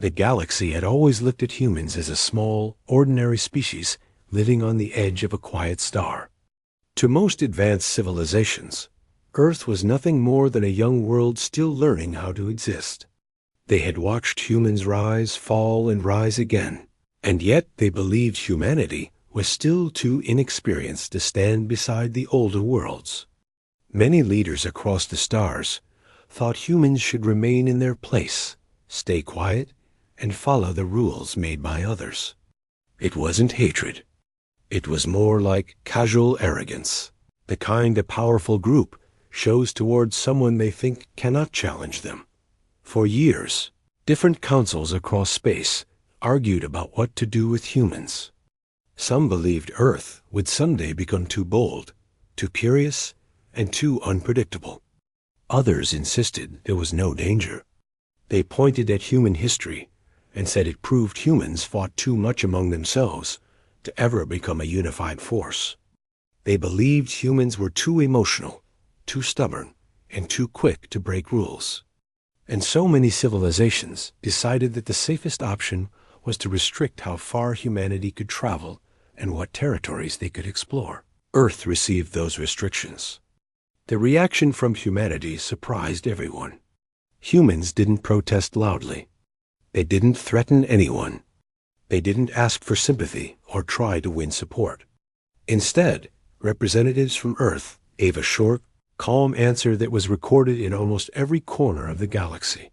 The galaxy had always looked at humans as a small, ordinary species living on the edge of a quiet star. To most advanced civilizations, Earth was nothing more than a young world still learning how to exist. They had watched humans rise, fall, and rise again, and yet they believed humanity was still too inexperienced to stand beside the older worlds. Many leaders across the stars thought humans should remain in their place, stay quiet, and follow the rules made by others. It wasn't hatred. It was more like casual arrogance, the kind a powerful group shows towards someone they think cannot challenge them. For years, different councils across space argued about what to do with humans. Some believed Earth would someday become too bold, too curious, and too unpredictable. Others insisted there was no danger. They pointed at human history and said it proved humans fought too much among themselves to ever become a unified force. They believed humans were too emotional, too stubborn, and too quick to break rules. And so many civilizations decided that the safest option was to restrict how far humanity could travel and what territories they could explore. Earth received those restrictions. The reaction from humanity surprised everyone. Humans didn't protest loudly. They didn't threaten anyone. They didn't ask for sympathy or try to win support. Instead, representatives from Earth gave a short, calm answer that was recorded in almost every corner of the galaxy.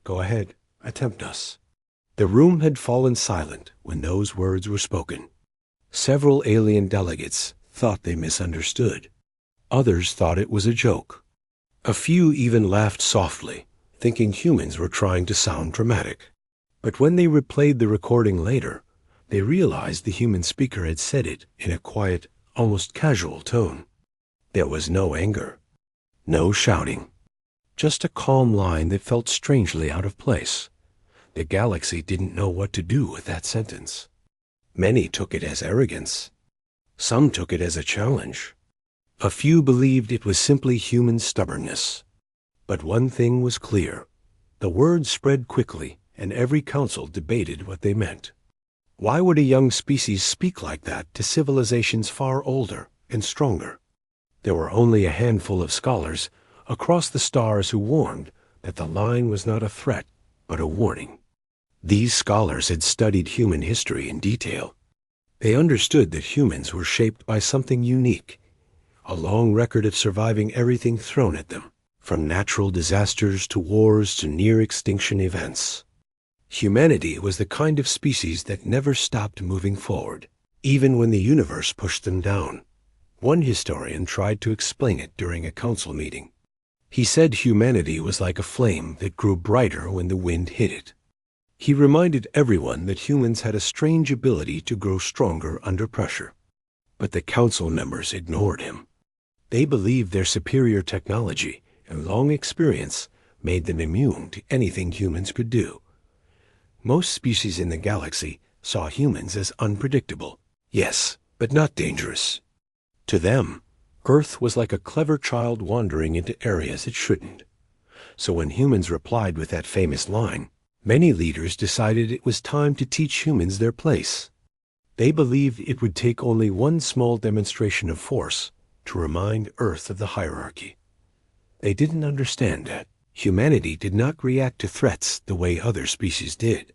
Go ahead, attempt us. The room had fallen silent when those words were spoken. Several alien delegates thought they misunderstood. Others thought it was a joke. A few even laughed softly, thinking humans were trying to sound dramatic. But when they replayed the recording later, they realized the human speaker had said it in a quiet, almost casual tone. There was no anger, no shouting, just a calm line that felt strangely out of place. The galaxy didn't know what to do with that sentence. Many took it as arrogance. Some took it as a challenge. A few believed it was simply human stubbornness. But one thing was clear. The word spread quickly, and every council debated what they meant. Why would a young species speak like that to civilizations far older and stronger? There were only a handful of scholars across the stars who warned that the line was not a threat, but a warning. These scholars had studied human history in detail. They understood that humans were shaped by something unique, a long record of surviving everything thrown at them, from natural disasters to wars to near-extinction events. Humanity was the kind of species that never stopped moving forward, even when the universe pushed them down. One historian tried to explain it during a council meeting. He said humanity was like a flame that grew brighter when the wind hit it. He reminded everyone that humans had a strange ability to grow stronger under pressure. But the council members ignored him. They believed their superior technology and long experience made them immune to anything humans could do. Most species in the galaxy saw humans as unpredictable, yes, but not dangerous. To them, Earth was like a clever child wandering into areas it shouldn't. So when humans replied with that famous line, many leaders decided it was time to teach humans their place. They believed it would take only one small demonstration of force to remind Earth of the hierarchy. They didn't understand that humanity did not react to threats the way other species did.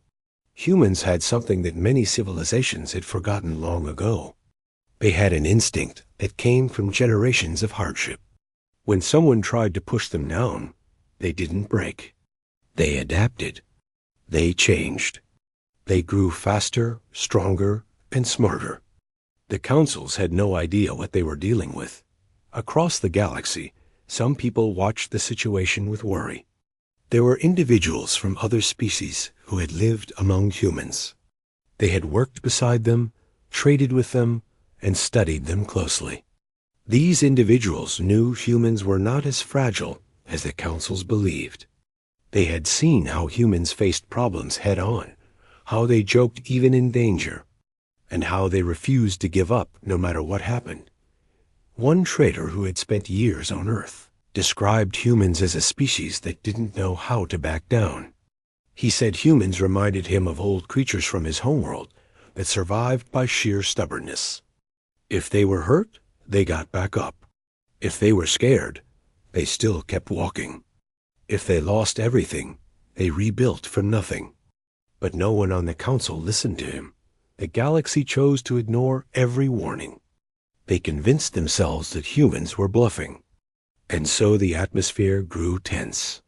Humans had something that many civilizations had forgotten long ago. They had an instinct that came from generations of hardship. When someone tried to push them down, they didn't break. They adapted. They changed. They grew faster, stronger, and smarter. The councils had no idea what they were dealing with. Across the galaxy, some people watched the situation with worry. There were individuals from other species who had lived among humans. They had worked beside them, traded with them, and studied them closely. These individuals knew humans were not as fragile as the councils believed. They had seen how humans faced problems head-on, how they joked even in danger, and how they refused to give up no matter what happened. One trader who had spent years on Earth described humans as a species that didn't know how to back down. He said humans reminded him of old creatures from his homeworld that survived by sheer stubbornness. If they were hurt, they got back up. If they were scared, they still kept walking. If they lost everything, they rebuilt from nothing. But no one on the council listened to him. The galaxy chose to ignore every warning. They convinced themselves that humans were bluffing. And so the atmosphere grew tense.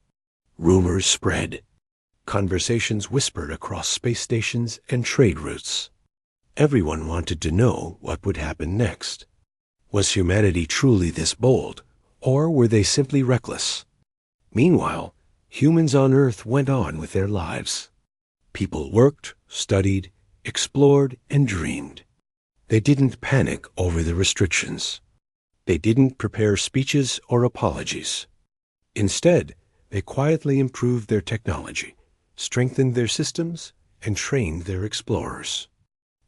Rumors spread. Conversations whispered across space stations and trade routes. Everyone wanted to know what would happen next. Was humanity truly this bold, or were they simply reckless? Meanwhile, humans on Earth went on with their lives. People worked, studied, explored, and dreamed. They didn't panic over the restrictions. They didn't prepare speeches or apologies. Instead, they quietly improved their technology, strengthened their systems, and trained their explorers.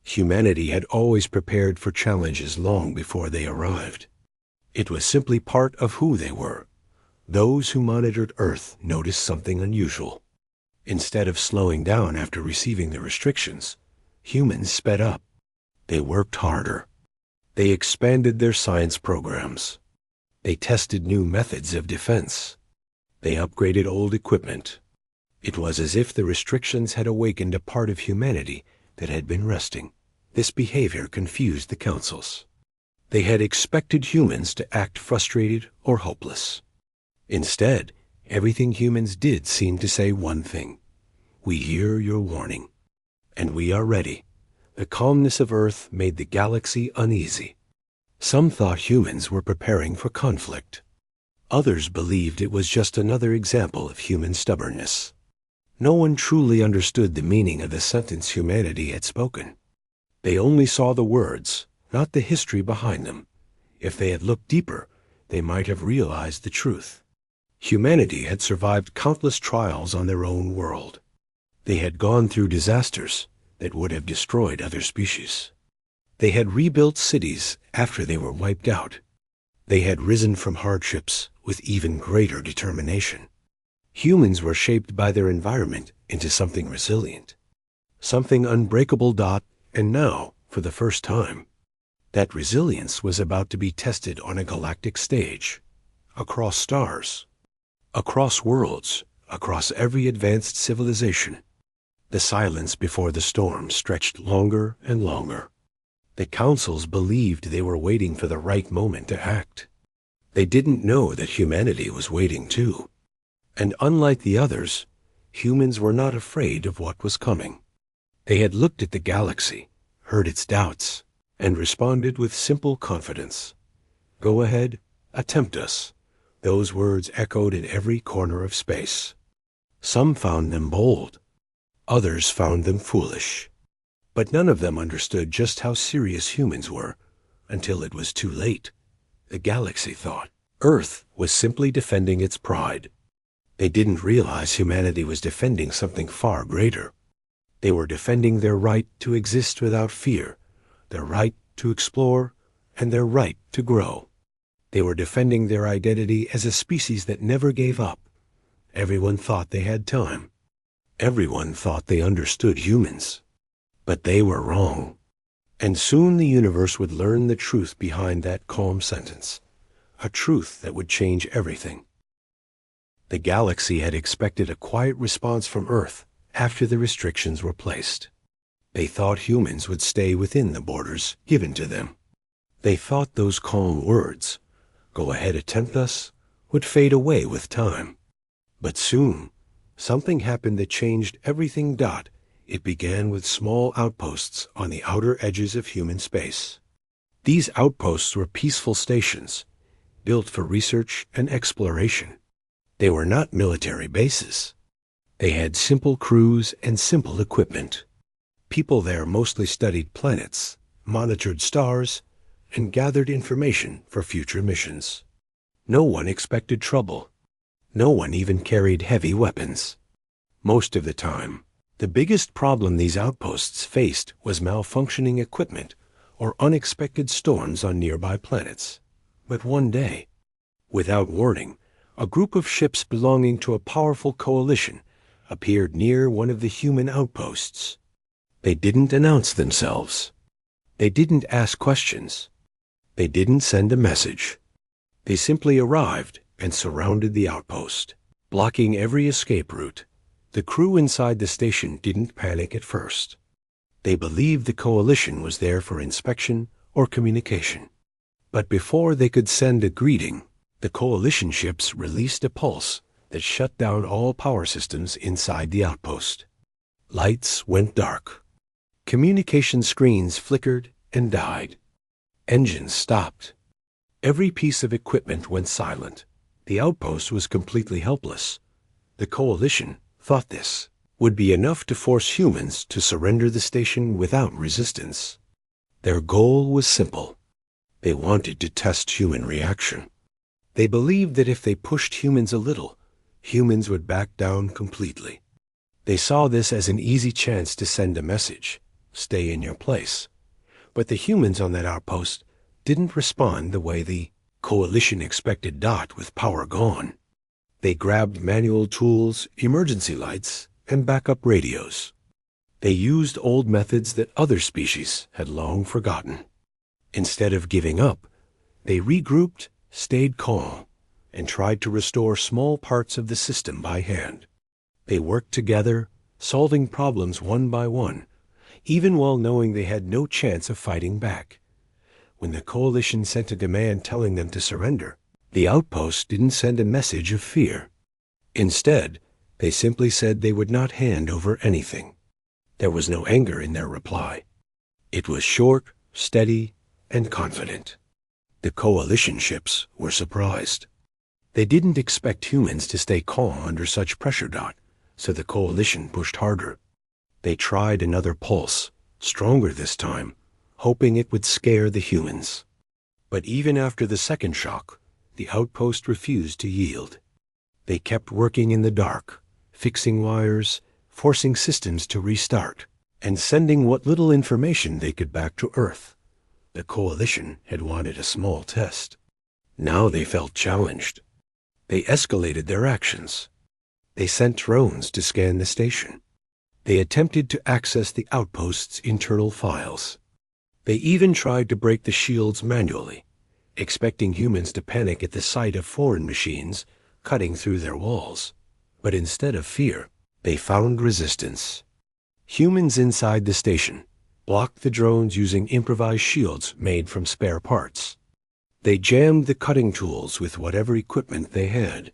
Humanity had always prepared for challenges long before they arrived. It was simply part of who they were. Those who monitored Earth noticed something unusual. Instead of slowing down after receiving the restrictions, humans sped up. They worked harder. They expanded their science programs. They tested new methods of defense. They upgraded old equipment. It was as if the restrictions had awakened a part of humanity that had been resting. This behavior confused the councils. They had expected humans to act frustrated or hopeless. Instead, everything humans did seemed to say one thing: "We hear your warning, and we are ready." The calmness of Earth made the galaxy uneasy. Some thought humans were preparing for conflict. Others believed it was just another example of human stubbornness. No one truly understood the meaning of the sentence humanity had spoken. They only saw the words, not the history behind them. If they had looked deeper, they might have realized the truth. Humanity had survived countless trials on their own world. They had gone through disasters that would have destroyed other species. They had rebuilt cities after they were wiped out. They had risen from hardships with even greater determination. Humans were shaped by their environment into something resilient, something unbreakable. And now, for the first time, that resilience was about to be tested on a galactic stage, across stars, across worlds, across every advanced civilization. The silence before the storm stretched longer and longer. The councils believed they were waiting for the right moment to act. They didn't know that humanity was waiting too. And unlike the others, humans were not afraid of what was coming. They had looked at the galaxy, heard its doubts, and responded with simple confidence. "Go ahead, attempt us." Those words echoed in every corner of space. Some found them bold. Others found them foolish. But none of them understood just how serious humans were until it was too late. The galaxy thought Earth was simply defending its pride. They didn't realize humanity was defending something far greater. They were defending their right to exist without fear, their right to explore, and their right to grow. They were defending their identity as a species that never gave up. Everyone thought they had time. Everyone thought they understood humans. But they were wrong. And soon the universe would learn the truth behind that calm sentence, a truth that would change everything. The galaxy had expected a quiet response from Earth after the restrictions were placed. They thought humans would stay within the borders given to them. They thought those calm words, "Go ahead, attempt us," would fade away with time. But soon, something happened that changed everything. It began with small outposts on the outer edges of human space. These outposts were peaceful stations, built for research and exploration. They were not military bases. They had simple crews and simple equipment. People there mostly studied planets, monitored stars, and gathered information for future missions. No one expected trouble. No one even carried heavy weapons. Most of the time, the biggest problem these outposts faced was malfunctioning equipment or unexpected storms on nearby planets. But one day, without warning, a group of ships belonging to a powerful coalition appeared near one of the human outposts. They didn't announce themselves. They didn't ask questions. They didn't send a message. They simply arrived and surrounded the outpost, blocking every escape route. The crew inside the station didn't panic at first. They believed the coalition was there for inspection or communication. But before they could send a greeting, the coalition ships released a pulse that shut down all power systems inside the outpost. Lights went dark. Communication screens flickered and died. Engines stopped. Every piece of equipment went silent. The outpost was completely helpless. The coalition thought this would be enough to force humans to surrender the station without resistance. Their goal was simple. They wanted to test human reaction. They believed that if they pushed humans a little, humans would back down completely. They saw this as an easy chance to send a message: stay in your place. But the humans on that outpost didn't respond the way the coalition expected. With power gone, they grabbed manual tools, emergency lights, and backup radios. They used old methods that other species had long forgotten. Instead of giving up, they regrouped, stayed calm, and tried to restore small parts of the system by hand. They worked together, solving problems one by one, even while knowing they had no chance of fighting back. When the coalition sent a demand telling them to surrender, the outpost didn't send a message of fear. Instead, they simply said they would not hand over anything. There was no anger in their reply. It was short, steady, and confident. The coalition ships were surprised. They didn't expect humans to stay calm under such pressure. So the coalition pushed harder. They tried another pulse, stronger this time, hoping it would scare the humans. But even after the second shock, the outpost refused to yield. They kept working in the dark, fixing wires, forcing systems to restart, and sending what little information they could back to Earth. The coalition had wanted a small test. Now they felt challenged. They escalated their actions. They sent drones to scan the station. They attempted to access the outpost's internal files. They even tried to break the shields manually, expecting humans to panic at the sight of foreign machines cutting through their walls. But instead of fear, they found resistance. Humans inside the station blocked the drones using improvised shields made from spare parts. They jammed the cutting tools with whatever equipment they had.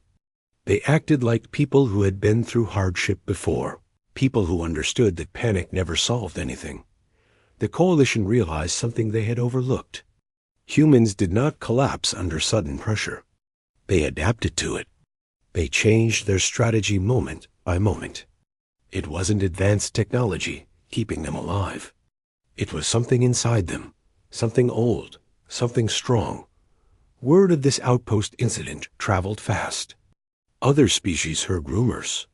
They acted like people who had been through hardship before, people who understood that panic never solved anything. The coalition realized something they had overlooked. Humans did not collapse under sudden pressure. They adapted to it. They changed their strategy moment by moment. It wasn't advanced technology keeping them alive. It was something inside them, something old, something strong. Word of this outpost incident traveled fast. Other species heard rumors.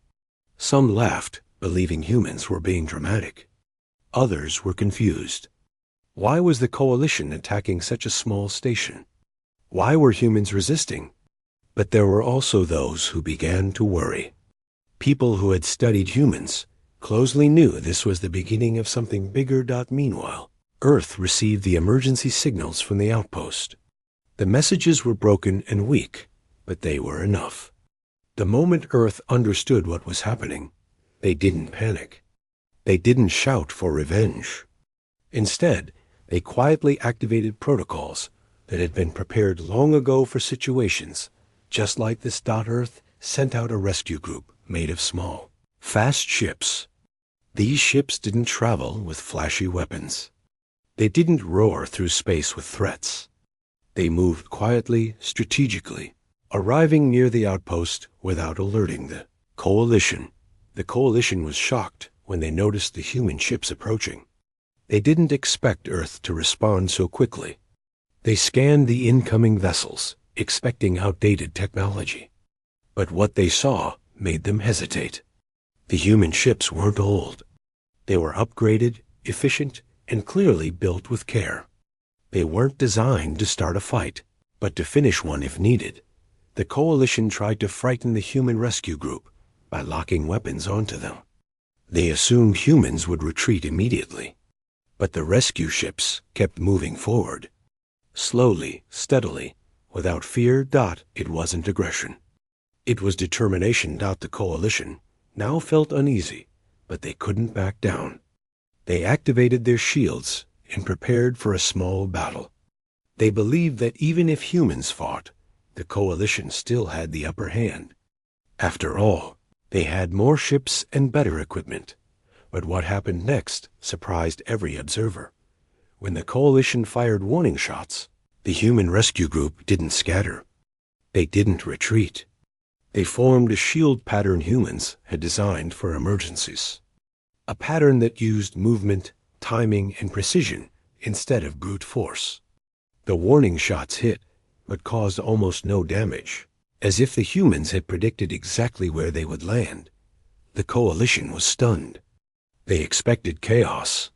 Some laughed, believing humans were being dramatic. Others were confused. Why was the coalition attacking such a small station? Why were humans resisting? But there were also those who began to worry. People who had studied humans closely knew this was the beginning of something bigger. Meanwhile, Earth received the emergency signals from the outpost. The messages were broken and weak, but they were enough. The moment Earth understood what was happening, they didn't panic. They didn't shout for revenge. Instead, they quietly activated protocols that had been prepared long ago for situations just like this. Earth sent out a rescue group made of small, fast ships. These ships didn't travel with flashy weapons. They didn't roar through space with threats. They moved quietly, strategically, arriving near the outpost without alerting the coalition. The coalition was shocked when they noticed the human ships approaching. They didn't expect Earth to respond so quickly. They scanned the incoming vessels, expecting outdated technology. But what they saw made them hesitate. The human ships weren't old. They were upgraded, efficient, and clearly built with care. They weren't designed to start a fight, but to finish one if needed. The coalition tried to frighten the human rescue group, by locking weapons onto them. They assumed humans would retreat immediately, but the rescue ships kept moving forward. Slowly, steadily, without fear. It wasn't aggression. It was determination. The coalition now felt uneasy, but they couldn't back down. They activated their shields and prepared for a small battle. They believed that even if humans fought, the coalition still had the upper hand. After all, they had more ships and better equipment. But what happened next surprised every observer. When the coalition fired warning shots, the human rescue group didn't scatter. They didn't retreat. They formed a shield pattern humans had designed for emergencies. A pattern that used movement, timing, and precision instead of brute force. The warning shots hit, but caused almost no damage, as if the humans had predicted exactly where they would land. The coalition was stunned. They expected chaos.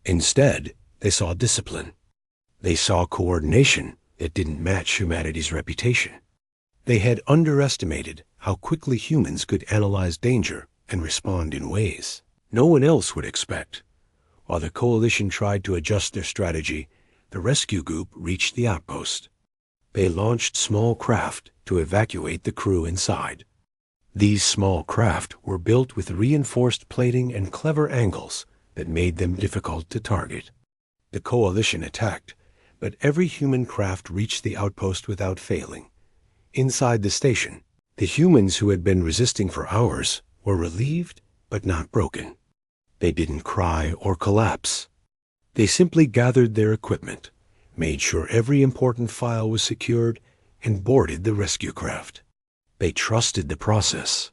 Instead, they saw discipline. They saw coordination that didn't match humanity's reputation. They had underestimated how quickly humans could analyze danger and respond in ways no one else would expect. While the coalition tried to adjust their strategy, the rescue group reached the outpost. They launched small craft to evacuate the crew inside. These small craft were built with reinforced plating and clever angles that made them difficult to target. The coalition attacked, but every human craft reached the outpost without failing. Inside the station, the humans who had been resisting for hours were relieved but not broken. They didn't cry or collapse. They simply gathered their equipment, made sure every important file was secured, and boarded the rescue craft. They trusted the process.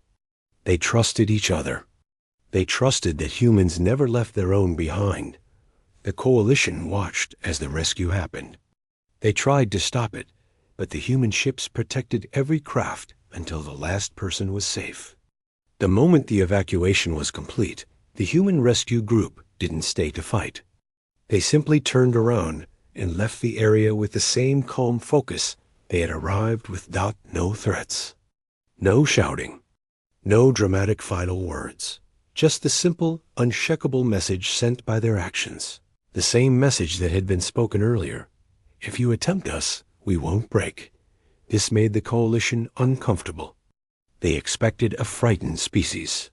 They trusted each other. They trusted that humans never left their own behind. The coalition watched as the rescue happened. They tried to stop it, but the human ships protected every craft until the last person was safe. The moment the evacuation was complete, the human rescue group didn't stay to fight. They simply turned around and left the area with the same calm focus they had arrived with. No threats. No shouting. No dramatic final words. Just the simple, unshakable message sent by their actions. The same message that had been spoken earlier. If you attempt us, we won't break. This made the coalition uncomfortable. They expected a frightened species.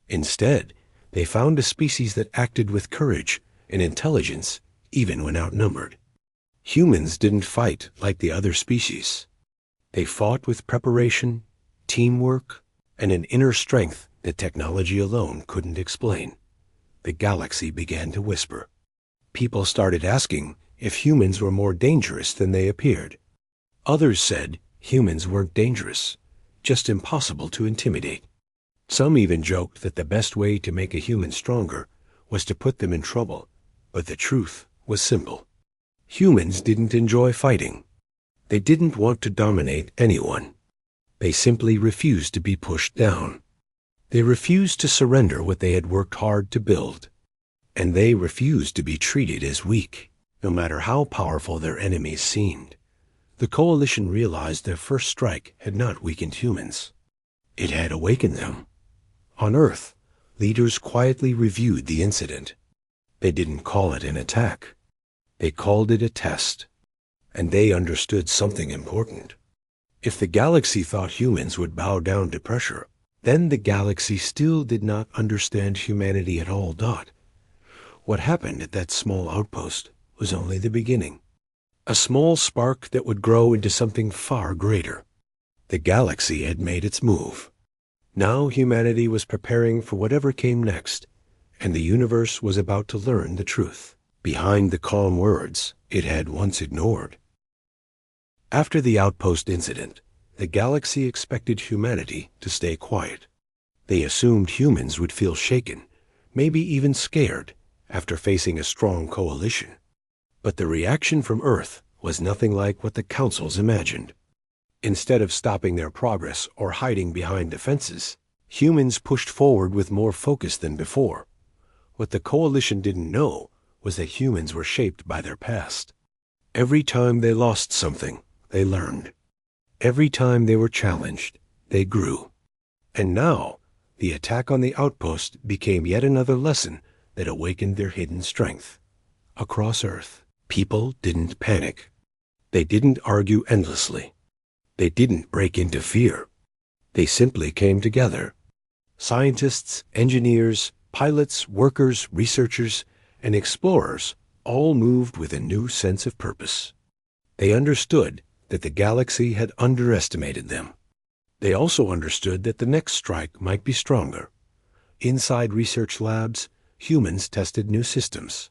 Instead, they found a species that acted with courage and intelligence even when outnumbered. Humans didn't fight like the other species. They fought with preparation, teamwork, and an inner strength that technology alone couldn't explain. The galaxy began to whisper. People started asking if humans were more dangerous than they appeared. Others said humans weren't dangerous, just impossible to intimidate. Some even joked that the best way to make a human stronger was to put them in trouble, but the truth was simple. Humans didn't enjoy fighting. They didn't want to dominate anyone. They simply refused to be pushed down. They refused to surrender what they had worked hard to build. And they refused to be treated as weak, no matter how powerful their enemies seemed. The coalition realized their first strike had not weakened humans. It had awakened them. On Earth, leaders quietly reviewed the incident. They didn't call it an attack. They called it a test. And they understood something important. If the galaxy thought humans would bow down to pressure, then the galaxy still did not understand humanity at all. What happened at that small outpost was only the beginning. A small spark that would grow into something far greater. The galaxy had made its move. Now humanity was preparing for whatever came next, and the universe was about to learn the truth behind the calm words it had once ignored. After the outpost incident, the galaxy expected humanity to stay quiet. They assumed humans would feel shaken, maybe even scared, after facing a strong coalition. But the reaction from Earth was nothing like what the councils imagined. Instead of stopping their progress or hiding behind defenses, humans pushed forward with more focus than before. What the coalition didn't know was that humans were shaped by their past. Every time they lost something, they learned. Every time they were challenged, they grew. And now, The attack on the outpost became yet another lesson that awakened their hidden strength. Across Earth, people didn't panic. They didn't argue endlessly. They didn't break into fear. They simply came together. Scientists, engineers, pilots, workers, researchers, and explorers all moved with a new sense of purpose. They understood that the galaxy had underestimated them. They also understood that the next strike might be stronger. Inside research labs, humans tested new systems.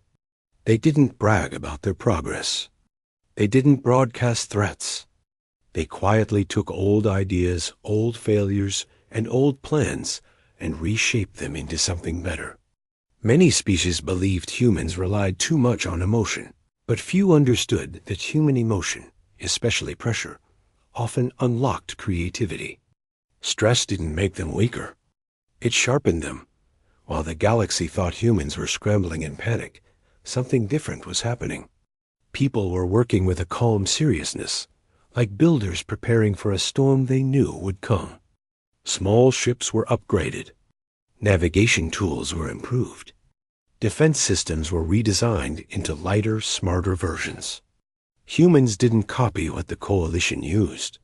They didn't brag about their progress. They didn't broadcast threats. They quietly took old ideas, old failures, and old plans and reshaped them into something better. Many species believed humans relied too much on emotion, but few understood that human emotion, especially pressure, often unlocked creativity. Stress didn't make them weaker. It sharpened them. While the galaxy thought humans were scrambling in panic, something different was happening. People were working with a calm seriousness, like builders preparing for a storm they knew would come. Small ships were upgraded. Navigation tools were improved. Defense systems were redesigned into lighter, smarter versions. Humans didn't copy what the coalition used.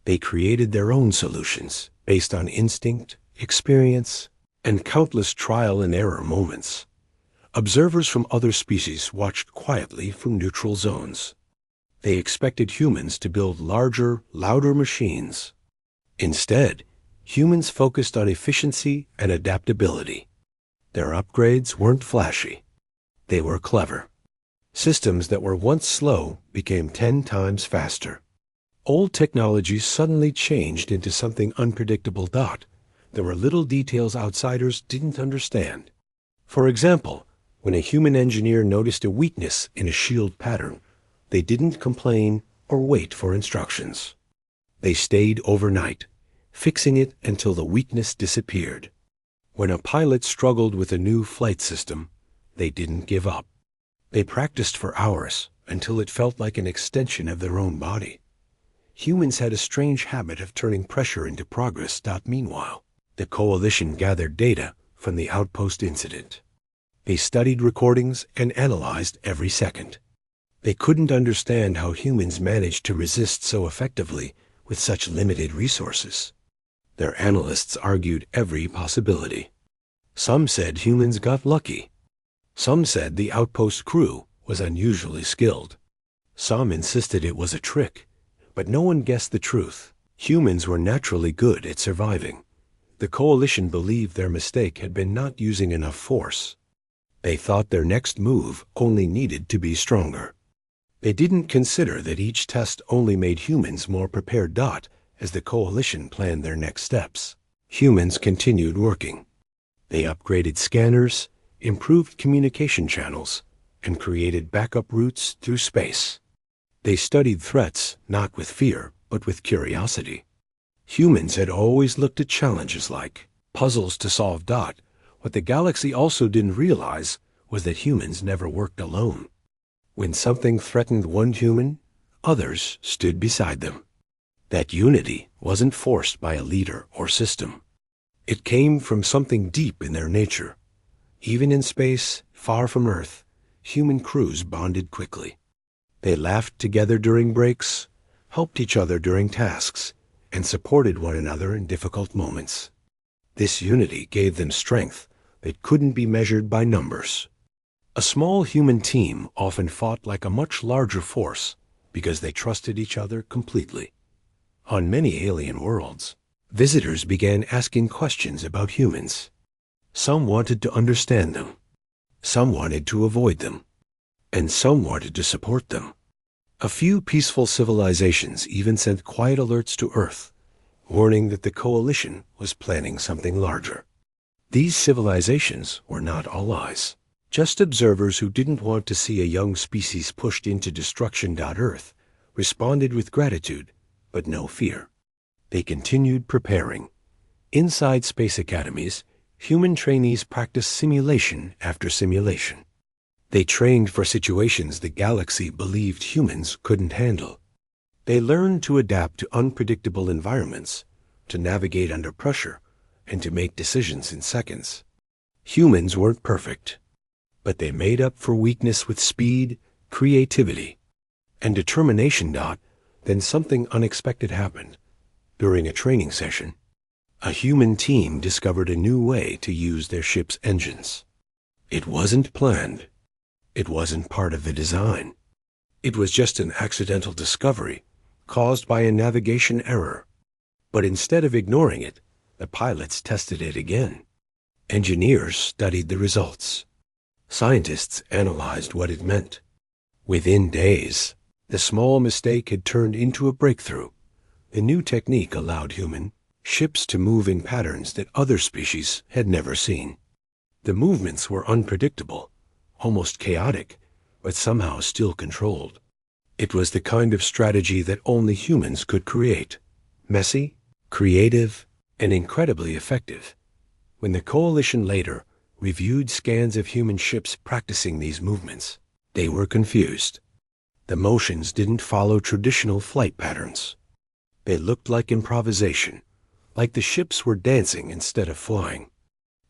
They created their own solutions based on instinct, experience, and countless trial and error moments. Observers from other species watched quietly from neutral zones. They expected humans to build larger, louder machines. Instead, humans focused on efficiency and adaptability. Their upgrades weren't flashy. They were clever. Systems that were once slow became 10 times faster. Old technologies suddenly changed into something unpredictable. There were little details outsiders didn't understand. For example, when a human engineer noticed a weakness in a shield pattern, they didn't complain or wait for instructions. They stayed overnight, fixing it until the weakness disappeared. When a pilot struggled with a new flight system, they didn't give up. They practiced for hours until it felt like an extension of their own body. Humans had a strange habit of turning pressure into progress. Meanwhile, the coalition gathered data from the outpost incident. They studied recordings and analyzed every second. They couldn't understand how humans managed to resist so effectively with such limited resources. Their analysts argued every possibility. Some said humans got lucky. Some said the outpost crew was unusually skilled. Some insisted it was a trick, but no one guessed the truth. Humans were naturally good at surviving. The coalition believed their mistake had been not using enough force. They thought their next move only needed to be stronger. They didn't consider that each test only made humans more prepared. As the coalition planned their next steps, humans continued working. They upgraded scanners, improved communication channels, and created backup routes through space. They studied threats not with fear, but with curiosity. Humans had always looked at challenges like puzzles to solve. What the galaxy also didn't realize was that humans never worked alone. When something threatened one human, others stood beside them. That unity wasn't forced by a leader or system. It came from something deep in their nature. Even in space, far from Earth, human crews bonded quickly. They laughed together during breaks, helped each other during tasks, and supported one another in difficult moments. This unity gave them strength that couldn't be measured by numbers. A small human team often fought like a much larger force because they trusted each other completely. On many alien worlds, visitors began asking questions about humans. Some wanted to understand them. Some wanted to avoid them. And some wanted to support them. A few peaceful civilizations even sent quiet alerts to Earth, warning that the coalition was planning something larger. These civilizations were not allies, just observers who didn't want to see a young species pushed into destruction. Earth responded with gratitude, but no fear. They continued preparing. Inside space academies, human trainees practiced simulation after simulation. They trained for situations the galaxy believed humans couldn't handle. They learned to adapt to unpredictable environments, to navigate under pressure, and to make decisions in seconds. Humans weren't perfect, but they made up for weakness with speed, creativity, and determination. Then something unexpected happened. During a training session, a human team discovered a new way to use their ship's engines. It wasn't planned. It wasn't part of the design. It was just an accidental discovery caused by a navigation error. But instead of ignoring it, the pilots tested it again. Engineers studied the results. Scientists analyzed what it meant. Within days, the small mistake had turned into a breakthrough. The new technique allowed human ships to move in patterns that other species had never seen. The movements were unpredictable, almost chaotic, but somehow still controlled. It was the kind of strategy that only humans could create. Messy, creative, and incredibly effective. When the coalition later reviewed scans of human ships practicing these movements, they were confused. The motions didn't follow traditional flight patterns. They looked like improvisation, like the ships were dancing instead of flying.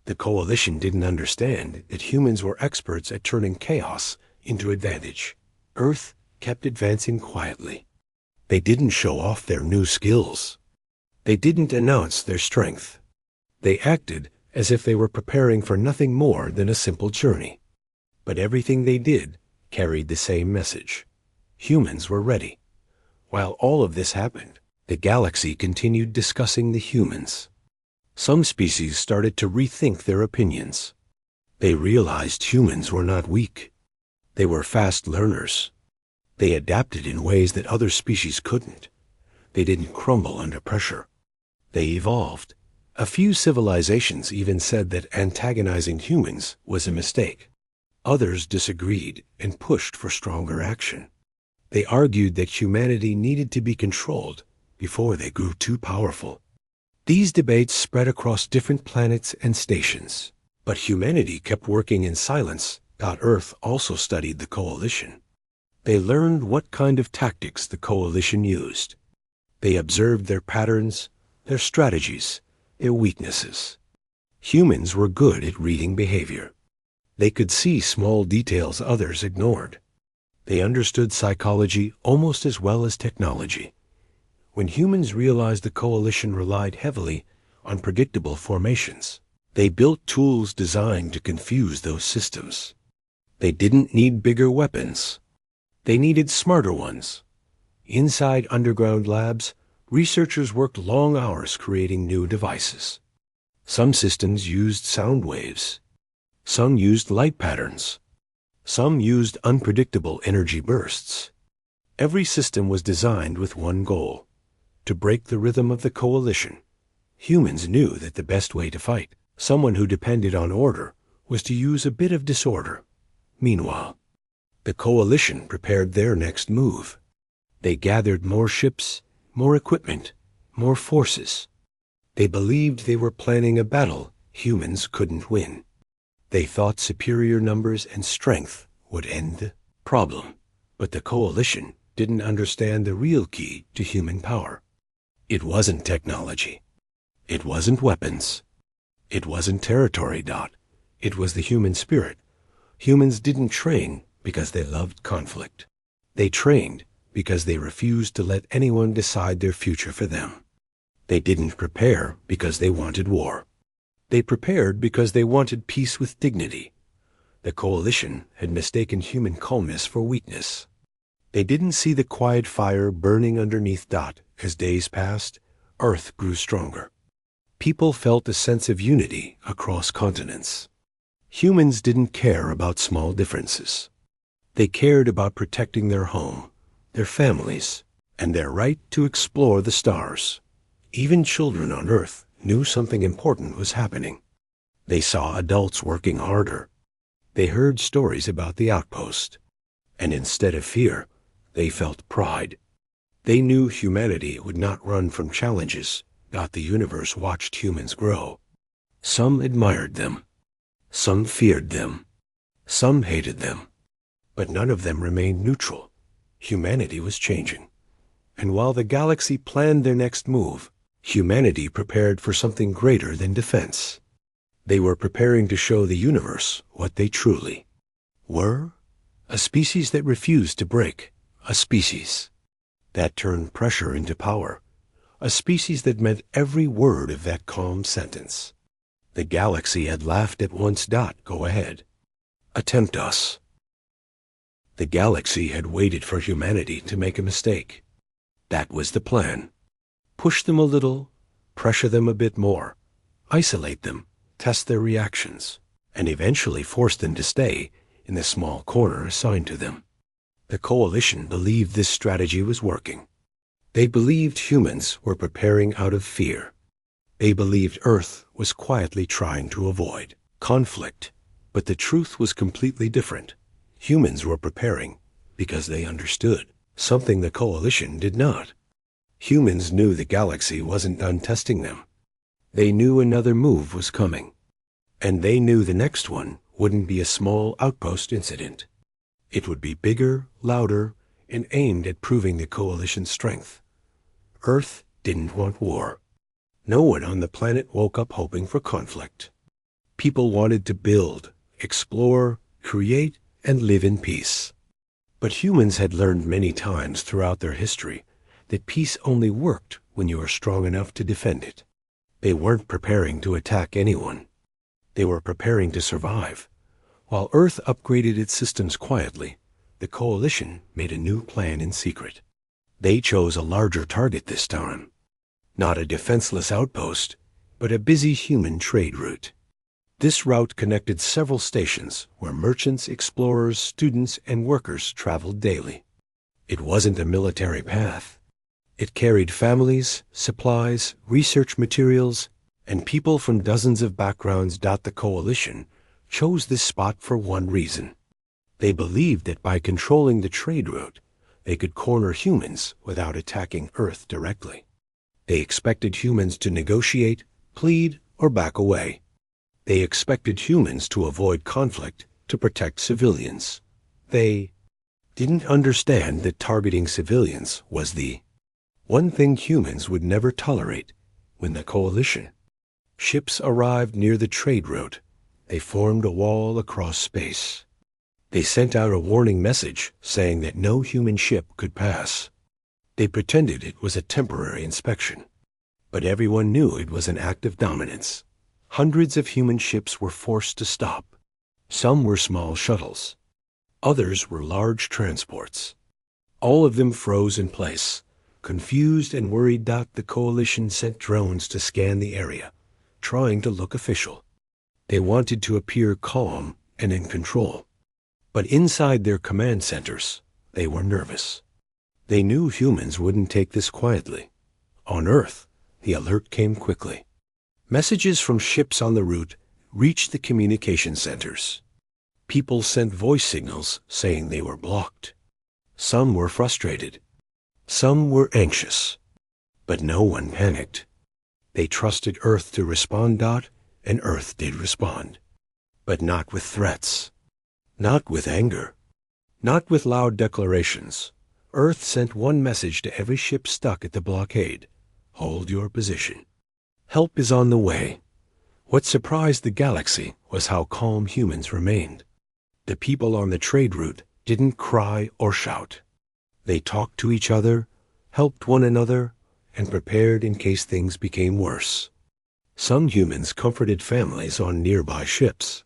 The coalition didn't understand that humans were experts at turning chaos into advantage. Earth kept advancing quietly. They didn't show off their new skills. They didn't announce their strength. They acted as if they were preparing for nothing more than a simple journey. But everything they did carried the same message. Humans were ready. While all of this happened, the galaxy continued discussing the humans. Some species started to rethink their opinions. They realized humans were not weak. They were fast learners. They adapted in ways that other species couldn't. They didn't crumble under pressure. They evolved. A few civilizations even said that antagonizing humans was a mistake. Others disagreed and pushed for stronger action. They argued that humanity needed to be controlled before they grew too powerful. These debates spread across different planets and stations, but humanity kept working in silence. Earth also studied the coalition. They learned what kind of tactics the coalition used. They observed their patterns, their strategies, their weaknesses. Humans were good at reading behavior. They could see small details others ignored. They understood psychology almost as well as technology. When humans realized the coalition relied heavily on predictable formations, they built tools designed to confuse those systems. They didn't need bigger weapons. They needed smarter ones. Inside underground labs, researchers worked long hours creating new devices. Some systems used sound waves. Some used light patterns. Some used unpredictable energy bursts. Every system was designed with one goal: to break the rhythm of the coalition. Humans knew that the best way to fight someone who depended on order was to use a bit of disorder. Meanwhile, the coalition prepared their next move. They gathered more ships, more equipment, more forces. They believed they were planning a battle humans couldn't win. They thought superior numbers and strength would end the problem. But the coalition didn't understand the real key to human power. It wasn't technology. It wasn't weapons. It wasn't territory. It was the human spirit. Humans didn't train because they loved conflict. They trained because they refused to let anyone decide their future for them. They didn't prepare because they wanted war. They prepared because they wanted peace with dignity. The coalition had mistaken human calmness for weakness. They didn't see the quiet fire burning underneath. As days passed, Earth grew stronger. People felt a sense of unity across continents. Humans didn't care about small differences. They cared about protecting their home, their families, and their right to explore the stars. Even children on Earth knew something important was happening. They saw adults working harder. They heard stories about the outpost. And instead of fear, they felt pride. They knew humanity would not run from challenges. The universe watched humans grow. Some admired them. Some feared them. Some hated them. But none of them remained neutral. Humanity was changing. And while the galaxy planned their next move, Humanity prepared for something greater than defense. They were preparing to show the universe what they truly were. A species that refused to break. A species that turned pressure into power. A species that meant every word of that calm sentence. The galaxy had laughed at once. Go ahead. Attempt us. The galaxy had waited for humanity to make a mistake. That was the plan. Push them a little, pressure them a bit more, isolate them, test their reactions, and eventually force them to stay in the small corner assigned to them. The coalition believed this strategy was working. They believed humans were preparing out of fear. They believed Earth was quietly trying to avoid conflict, but the truth was completely different. Humans were preparing because they understood something the coalition did not. Humans knew the galaxy wasn't done testing them. They knew another move was coming. And they knew the next one wouldn't be a small outpost incident. It would be bigger, louder, and aimed at proving the coalition's strength. Earth didn't want war. No one on the planet woke up hoping for conflict. People wanted to build, explore, create, and live in peace. But humans had learned many times throughout their history that peace only worked when you were strong enough to defend it. They weren't preparing to attack anyone. They were preparing to survive. While Earth upgraded its systems quietly, the coalition made a new plan in secret. They chose a larger target this time. Not a defenseless outpost, but a busy human trade route. This route connected several stations where merchants, explorers, students, and workers traveled daily. It wasn't a military path. It carried families, supplies, research materials, and people from dozens of backgrounds. The coalition chose this spot for one reason. They believed that by controlling the trade route, they could corner humans without attacking Earth directly. They expected humans to negotiate, plead, or back away. They expected humans to avoid conflict to protect civilians. They didn't understand that targeting civilians was the one thing humans would never tolerate. When the coalition ships arrived near the trade route, they formed a wall across space. They sent out a warning message saying that no human ship could pass. They pretended it was a temporary inspection, but everyone knew it was an act of dominance. Hundreds of human ships were forced to stop. Some were small shuttles. Others were large transports. All of them froze in place. Confused and worried, the coalition sent drones to scan the area, trying to look official. They wanted to appear calm and in control. But inside their command centers, they were nervous. They knew humans wouldn't take this quietly. On Earth, the alert came quickly. Messages from ships on the route reached the communication centers. People sent voice signals saying they were blocked. Some were frustrated. Some were anxious. But no one panicked. They trusted Earth to respond. And Earth did respond. But not with threats. Not with anger. Not with loud declarations. Earth sent one message to every ship stuck at the blockade. Hold your position. Help is on the way. What surprised the galaxy was how calm humans remained. The people on the trade route didn't cry or shout. They talked to each other, helped one another, and prepared in case things became worse. Some humans comforted families on nearby ships.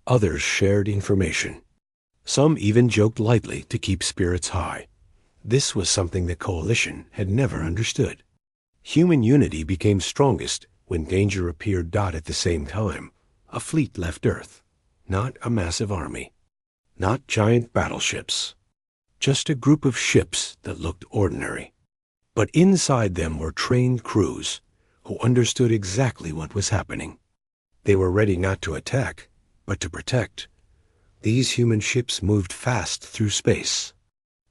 Others shared information. Some even joked lightly to keep spirits high. This was something the coalition had never understood. Human unity became strongest when danger appeared. At the same time, a fleet left Earth. Not a massive army. Not giant battleships. Just a group of ships that looked ordinary. But inside them were trained crews who understood exactly what was happening. They were ready not to attack, but to protect. These human ships moved fast through space.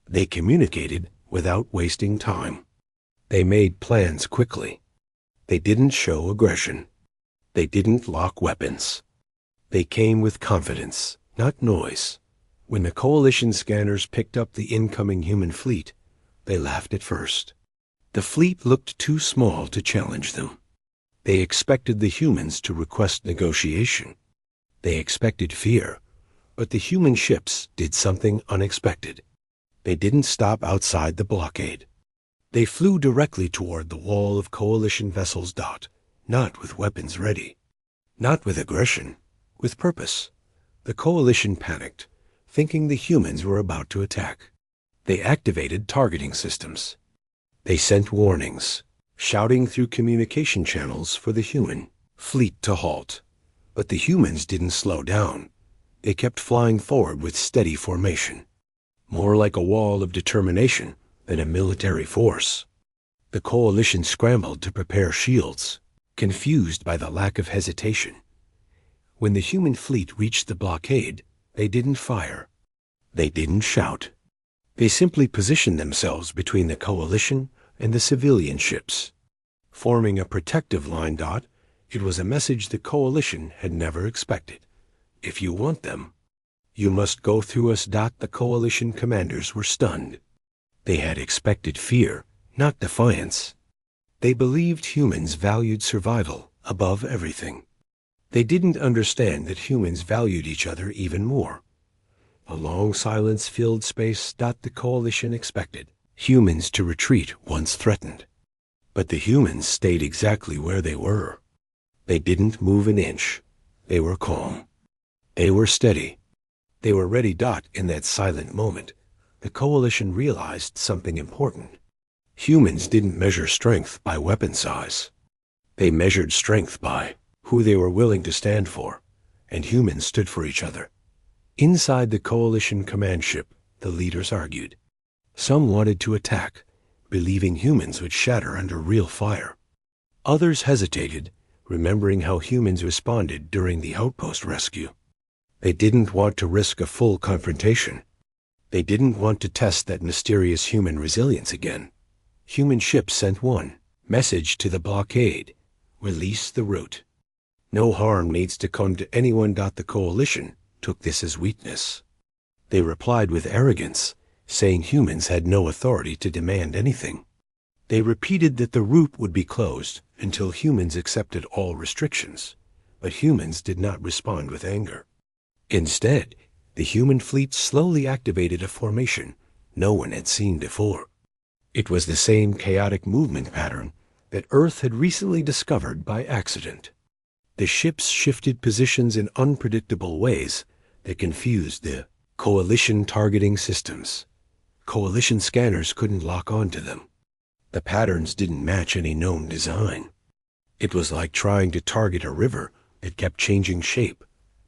They communicated without wasting time. They made plans quickly. They didn't show aggression. They didn't lock weapons. They came with confidence, not noise. When the coalition scanners picked up the incoming human fleet, they laughed at first. The fleet looked too small to challenge them. They expected the humans to request negotiation. They expected fear, but the human ships did something unexpected. They didn't stop outside the blockade. They flew directly toward the wall of coalition vessels. Not with weapons ready, not with aggression, with purpose. The coalition panicked, thinking the humans were about to attack. They activated targeting systems. They sent warnings, shouting through communication channels for the human fleet to halt. But the humans didn't slow down. They kept flying forward with steady formation, more like a wall of determination than a military force. The coalition scrambled to prepare shields, confused by the lack of hesitation. When the human fleet reached the blockade, they didn't fire. They didn't shout. They simply positioned themselves between the coalition and the civilian ships, forming a protective line. It was a message the coalition had never expected. If you want them, you must go through us. The coalition commanders were stunned. They had expected fear, not defiance. They believed humans valued survival above everything. They didn't understand that humans valued each other even more. A long silence filled space. The coalition expected humans to retreat once threatened. But the humans stayed exactly where they were. They didn't move an inch. They were calm. They were steady. They were ready. In that silent moment, the coalition realized something important. Humans didn't measure strength by weapon size. They measured strength by who they were willing to stand for, and humans stood for each other. Inside the coalition command ship, the leaders argued. Some wanted to attack, believing humans would shatter under real fire. Others hesitated, remembering how humans responded during the outpost rescue. They didn't want to risk a full confrontation. They didn't want to test that mysterious human resilience again. Human ships sent one message to the blockade: release the route. No harm needs to come to anyone. The coalition took this as weakness. They replied with arrogance, saying humans had no authority to demand anything. They repeated that the route would be closed until humans accepted all restrictions, but humans did not respond with anger. Instead, the human fleet slowly activated a formation no one had seen before. It was the same chaotic movement pattern that Earth had recently discovered by accident. The ships shifted positions in unpredictable ways that confused the coalition targeting systems. Coalition scanners couldn't lock onto them. The patterns didn't match any known design. It was like trying to target a river that kept changing shape.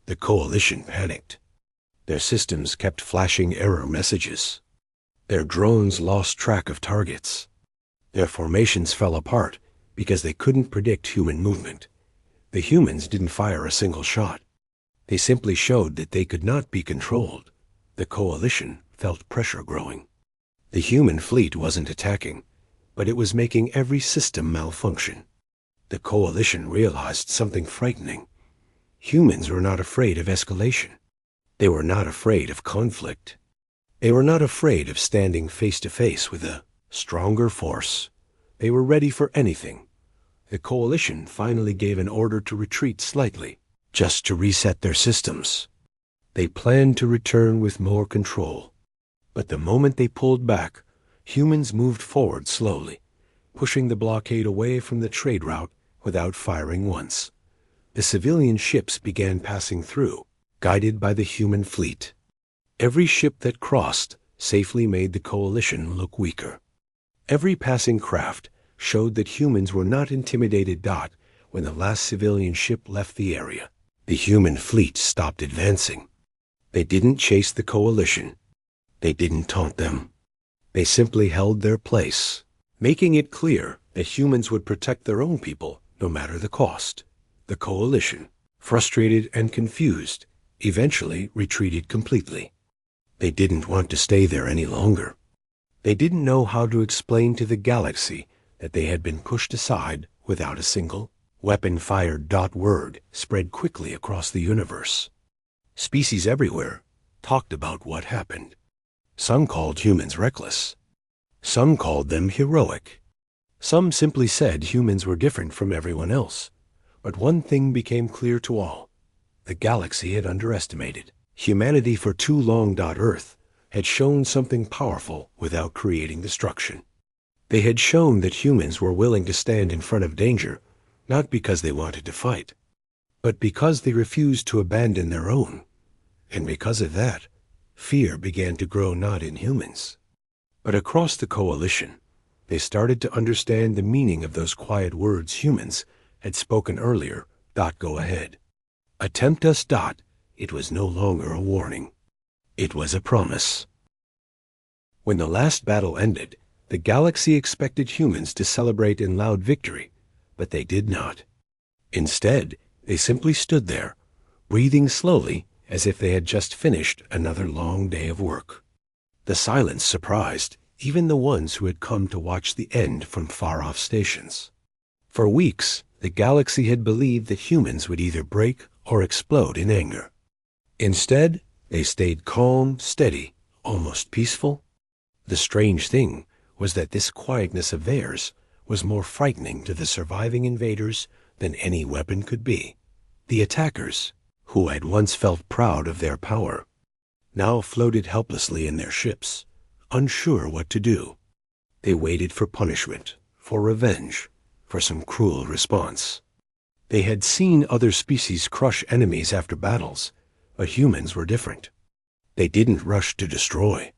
The coalition panicked. Their systems kept flashing error messages. Their drones lost track of targets. Their formations fell apart because they couldn't predict human movement. The humans didn't fire a single shot. They simply showed that they could not be controlled. The coalition felt pressure growing. The human fleet wasn't attacking, but it was making every system malfunction. The coalition realized something frightening. Humans were not afraid of escalation. They were not afraid of conflict. They were not afraid of standing face to face with a stronger force. They were ready for anything. The coalition finally gave an order to retreat slightly, just to reset their systems. They planned to return with more control. But the moment they pulled back, humans moved forward slowly, pushing the blockade away from the trade route without firing once. The civilian ships began passing through, guided by the human fleet. Every ship that crossed safely made the coalition look weaker. Every passing craft showed that humans were not intimidated. When the last civilian ship left the area, the human fleet stopped advancing. They didn't chase the coalition. They didn't taunt them. They simply held their place, making it clear that humans would protect their own people no matter the cost. The coalition, frustrated and confused, eventually retreated completely. They didn't want to stay there any longer. They didn't know how to explain to the galaxy that they had been pushed aside without a single weapon-fired. Word spread quickly across the universe. Species everywhere talked about what happened. Some called humans reckless. Some called them heroic. Some simply said humans were different from everyone else. But one thing became clear to all. The galaxy had underestimated humanity for too long. Earth had shown something powerful without creating destruction. They had shown that humans were willing to stand in front of danger, not because they wanted to fight, but because they refused to abandon their own. And because of that, fear began to grow not in humans, but across the coalition. They started to understand the meaning of those quiet words humans had spoken earlier. Go ahead. Attempt us. It was no longer a warning. It was a promise. When the last battle ended, the galaxy expected humans to celebrate in loud victory, but they did not. Instead, they simply stood there, breathing slowly as if they had just finished another long day of work. The silence surprised even the ones who had come to watch the end from far-off stations. For weeks, the galaxy had believed that humans would either break or explode in anger. Instead, they stayed calm, steady, almost peaceful. The strange thing was that this quietness of theirs was more frightening to the surviving invaders than any weapon could be. The attackers, who had once felt proud of their power, now floated helplessly in their ships, unsure what to do. They waited for punishment, for revenge, for some cruel response. They had seen other species crush enemies after battles, but humans were different. They didn't rush to destroy.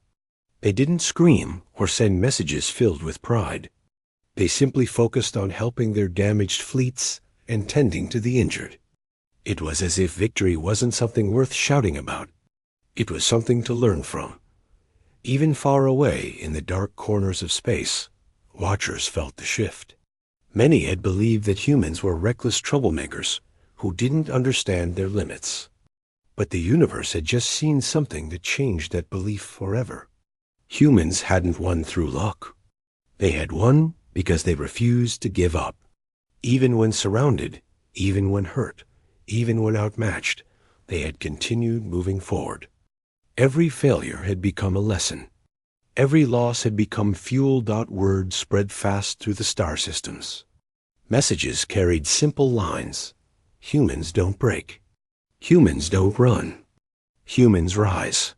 They didn't scream or send messages filled with pride. They simply focused on helping their damaged fleets and tending to the injured. It was as if victory wasn't something worth shouting about. It was something to learn from. Even far away in the dark corners of space, watchers felt the shift. Many had believed that humans were reckless troublemakers who didn't understand their limits. But the universe had just seen something that changed that belief forever. Humans hadn't won through luck. They had won because they refused to give up. Even when surrounded, even when hurt, even when outmatched, they had continued moving forward. Every failure had become a lesson. Every loss had become fuel. Word spread fast through the star systems. Messages carried simple lines. Humans don't break. Humans don't run. Humans rise.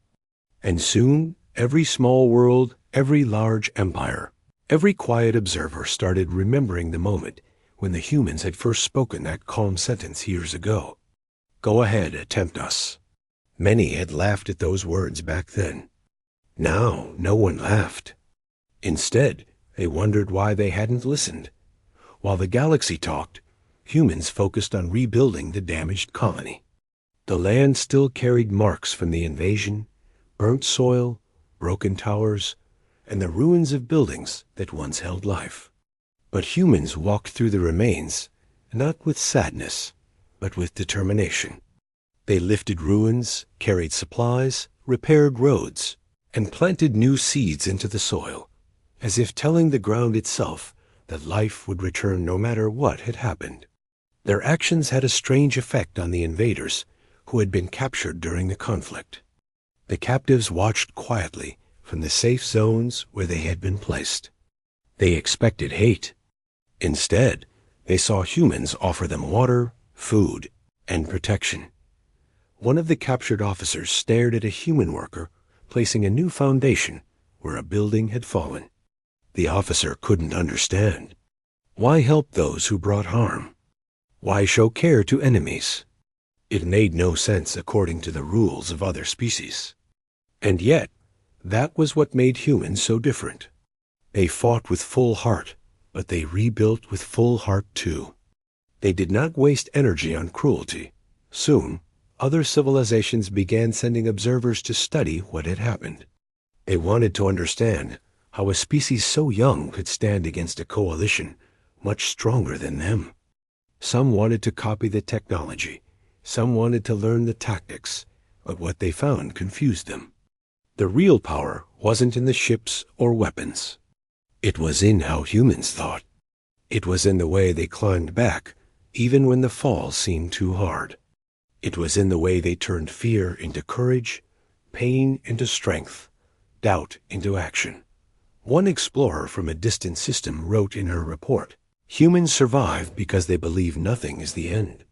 And soon, every small world, every large empire, every quiet observer started remembering the moment when the humans had first spoken that calm sentence years ago. Go ahead, attempt us. Many had laughed at those words back then. Now, no one laughed. Instead, they wondered why they hadn't listened. While the galaxy talked, humans focused on rebuilding the damaged colony. The land still carried marks from the invasion, burnt soil, broken towers, and the ruins of buildings that once held life. But humans walked through the remains, not with sadness, but with determination. They lifted ruins, carried supplies, repaired roads, and planted new seeds into the soil, as if telling the ground itself that life would return no matter what had happened. Their actions had a strange effect on the invaders who had been captured during the conflict. The captives watched quietly from the safe zones where they had been placed. They expected hate. Instead, they saw humans offer them water, food, and protection. One of the captured officers stared at a human worker placing a new foundation where a building had fallen. The officer couldn't understand. Why help those who brought harm? Why show care to enemies? It made no sense according to the rules of other species. And yet, that was what made humans so different. They fought with full heart, but they rebuilt with full heart too. They did not waste energy on cruelty. Soon, other civilizations began sending observers to study what had happened. They wanted to understand how a species so young could stand against a coalition much stronger than them. Some wanted to copy the technology. Some wanted to learn the tactics, but what they found confused them. The real power wasn't in the ships or weapons. It was in how humans thought. It was in the way they climbed back, even when the fall seemed too hard. It was in the way they turned fear into courage, pain into strength, doubt into action. One explorer from a distant system wrote in her report, "Humans survive because they believe nothing is the end.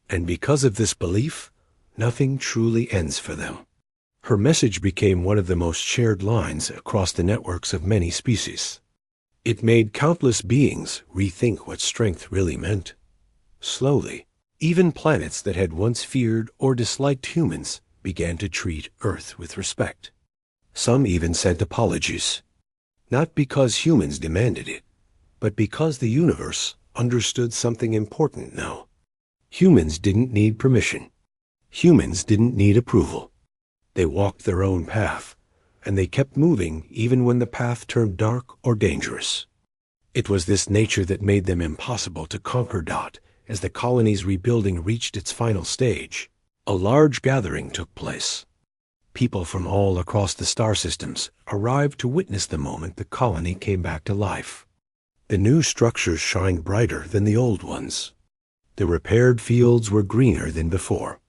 And because of this belief, nothing truly ends for them." Her message became one of the most shared lines across the networks of many species. It made countless beings rethink what strength really meant. Slowly, even planets that had once feared or disliked humans began to treat Earth with respect. Some even sent apologies, not because humans demanded it, but because the universe understood something important now. Humans didn't need permission. Humans didn't need approval. They walked their own path, and they kept moving even when the path turned dark or dangerous. It was this nature that made them impossible to conquer. As the colony's rebuilding reached its final stage, a large gathering took place. People from all across the star systems arrived to witness the moment the colony came back to life. The new structures shined brighter than the old ones. The repaired fields were greener than before.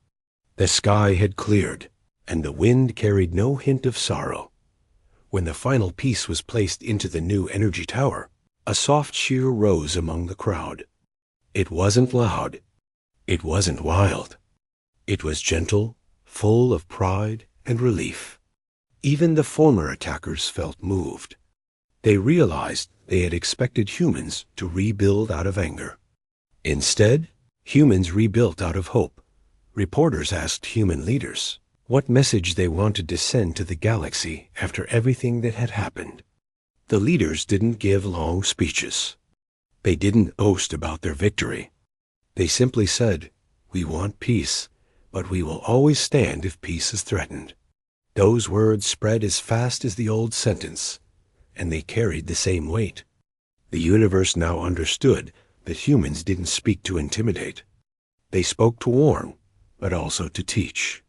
The sky had cleared, and the wind carried no hint of sorrow. When the final piece was placed into the new energy tower, a soft cheer rose among the crowd. It wasn't loud. It wasn't wild. It was gentle, full of pride and relief. Even the former attackers felt moved. They realized they had expected humans to rebuild out of anger. Instead, humans rebuilt out of hope. Reporters asked human leaders what message they wanted to send to the galaxy after everything that had happened. The leaders didn't give long speeches. They didn't boast about their victory. They simply said, "We want peace, but we will always stand if peace is threatened." Those words spread as fast as the old sentence, and they carried the same weight. The universe now understood that humans didn't speak to intimidate. They spoke to warn, but also to teach.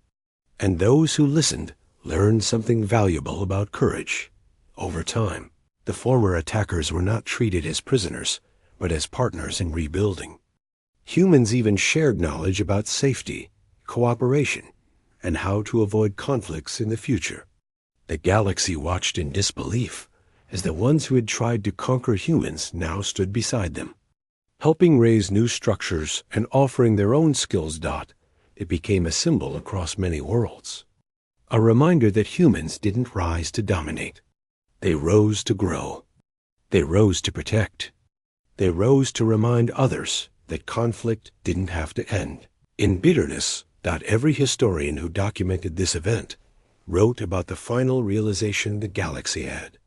And those who listened learned something valuable about courage. Over time, the former attackers were not treated as prisoners, but as partners in rebuilding. Humans even shared knowledge about safety, cooperation, and how to avoid conflicts in the future. The galaxy watched in disbelief as the ones who had tried to conquer humans now stood beside them, helping raise new structures and offering their own skills. It became a symbol across many worlds, a reminder that humans didn't rise to dominate. They rose to grow. They rose to protect. They rose to remind others that conflict didn't have to end. In bitterness, every historian who documented this event wrote about the final realization the galaxy had.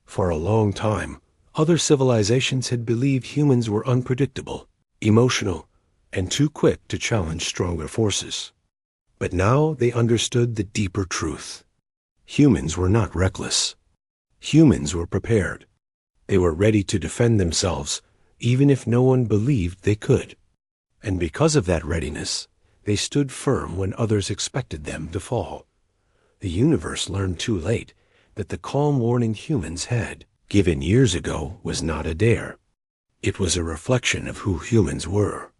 For a long time, other civilizations had believed humans were unpredictable, emotional, and too quick to challenge stronger forces. But now they understood the deeper truth. Humans were not reckless. Humans were prepared. They were ready to defend themselves, even if no one believed they could. And because of that readiness, they stood firm when others expected them to fall. The universe learned too late that the calm warning humans had given years ago was not a dare. It was a reflection of who humans were.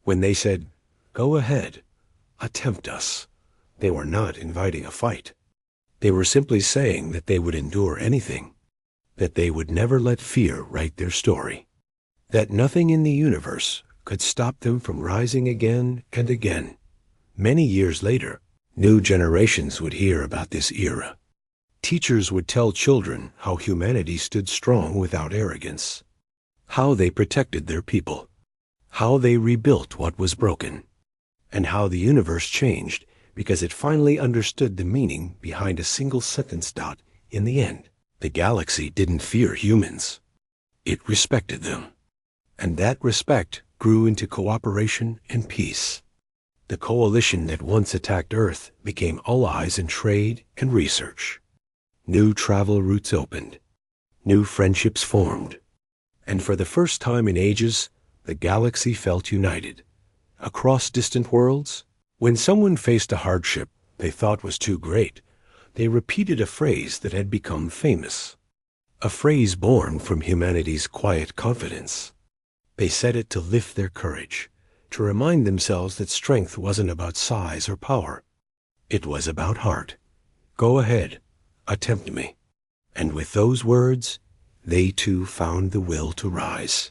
When they said, "Go ahead, attempt us," they were not inviting a fight. They were simply saying that they would endure anything, that they would never let fear write their story, that nothing in the universe could stop them from rising again and again. Many years later, new generations would hear about this era. Teachers would tell children how humanity stood strong without arrogance, how they protected their people, how they rebuilt what was broken, and how the universe changed because it finally understood the meaning behind a single sentence. In the end, the galaxy didn't fear humans. It respected them. And that respect grew into cooperation and peace. The coalition that once attacked Earth became allies in trade and research. New travel routes opened. New friendships formed. And for the first time in ages, the galaxy felt united. Across distant worlds, when someone faced a hardship they thought was too great, they repeated a phrase that had become famous. A phrase born from humanity's quiet confidence. They said it to lift their courage, to remind themselves that strength wasn't about size or power. It was about heart. Go ahead, attempt me. And with those words, they too found the will to rise.